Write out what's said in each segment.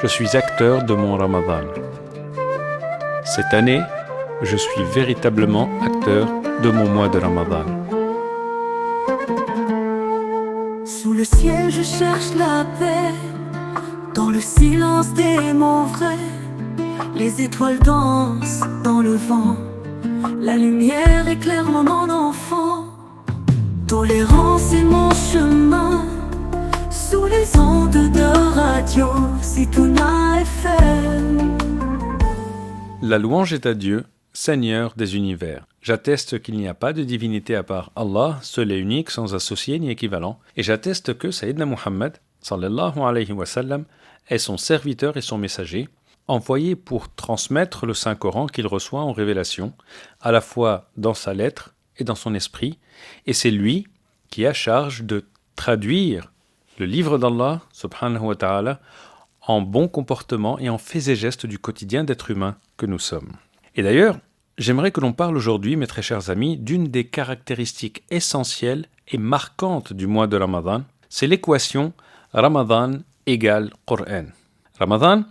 je suis acteur de mon Ramadan. Cette année, je suis véritablement acteur de mon mois de Ramadan. Sous le ciel, je cherche la paix, dans le silence des mots vrais. Les étoiles dansent dans le vent, la lumière éclaire mon enfant. Tolérance est mon chemin, sous les ondes de radio, Zitouna FM. La louange est à Dieu, Seigneur des univers. J'atteste qu'il n'y a pas de divinité à part Allah, seul et unique, sans associé ni équivalent. Et j'atteste que Sayyidina Muhammad, sallallahu alayhi wa sallam, est son serviteur et son messager, envoyé pour transmettre le Saint-Coran qu'il reçoit en révélation, à la fois dans sa lettre et dans son esprit. Et c'est lui qui a charge de traduire le livre d'Allah, subhanahu wa ta'ala, en bon comportement et en faits et gestes du quotidien d'être humain que nous sommes. Et d'ailleurs, j'aimerais que l'on parle aujourd'hui, mes très chers amis, d'une des caractéristiques essentielles et marquantes du mois de Ramadan. C'est l'équation Ramadan égale Coran. Ramadan,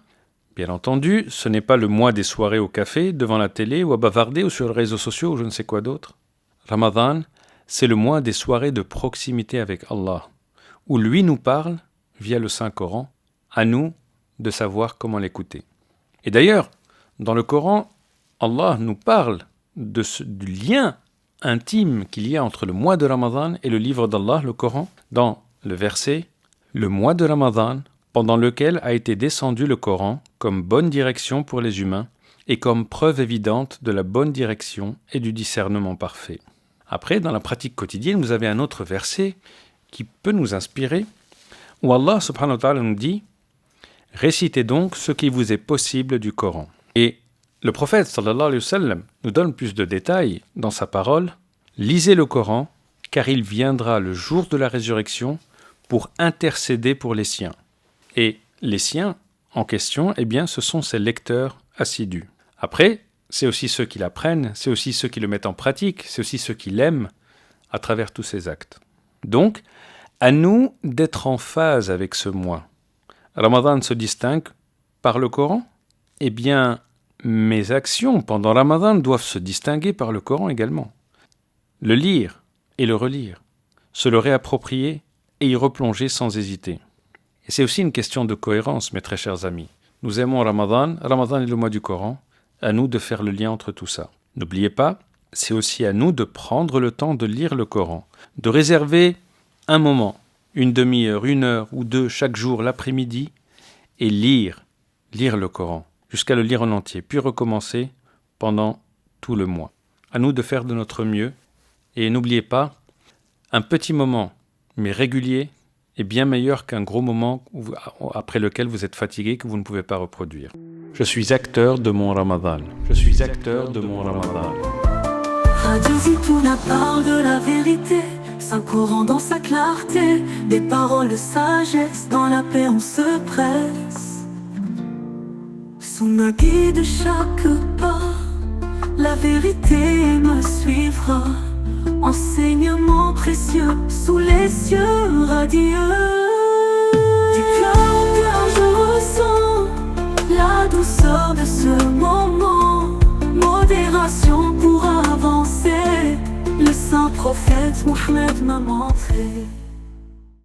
bien entendu, ce n'est pas le mois des soirées au café, devant la télé ou à bavarder ou sur les réseaux sociaux ou je ne sais quoi d'autre. Ramadan, c'est le mois des soirées de proximité avec Allah, où lui nous parle, via le Saint-Coran, à nous de savoir comment l'écouter. Et d'ailleurs, dans le Coran, Allah nous parle du lien intime qu'il y a entre le mois de Ramadan et le livre d'Allah, le Coran, dans le verset « Le mois de Ramadan, pendant lequel a été descendu le Coran comme bonne direction pour les humains et comme preuve évidente de la bonne direction et du discernement parfait. » Après, dans la pratique quotidienne, vous avez un autre verset qui peut nous inspirer, où Allah subhanahu wa ta'ala nous dit « Récitez donc ce qui vous est possible du Coran. » Et le prophète sallallahu alayhi wa sallam nous donne plus de détails dans sa parole. « Lisez le Coran, car il viendra le jour de la résurrection pour intercéder pour les siens. » Et les siens en question, eh bien, ce sont ses lecteurs assidus. Après, c'est aussi ceux qui l'apprennent, c'est aussi ceux qui le mettent en pratique, c'est aussi ceux qui l'aiment à travers tous ces actes. Donc, à nous d'être en phase avec ce mois. Ramadan se distingue par le Coran. Eh bien, mes actions pendant Ramadan doivent se distinguer par le Coran également. Le lire et le relire, se le réapproprier et y replonger sans hésiter. Et c'est aussi une question de cohérence, mes très chers amis. Nous aimons Ramadan, Ramadan est le mois du Coran, à nous de faire le lien entre tout ça. N'oubliez pas, c'est aussi à nous de prendre le temps de lire le Coran, de réserver un moment, une demi-heure, 1 heure ou 2 chaque jour l'après-midi et lire le Coran, jusqu'à le lire en entier, puis recommencer pendant tout le mois. À nous de faire de notre mieux et n'oubliez pas, un petit moment, mais régulier, est bien meilleur qu'un gros moment après lequel vous êtes fatigué que vous ne pouvez pas reproduire. Je suis acteur de mon Ramadan. Je suis acteur de mon Ramadan. Radio Zitouna parle de la vérité, Saint-Coran dans sa clarté, des paroles de sagesse, dans la paix on se presse. Sous ma guide chaque pas, la vérité me suivra. Enseignement précieux, sous les cieux radieux. Du cœur au cœur je ressens la douceur de ce moment. Modération pour avancer, le saint prophète Mohammed m'a montré.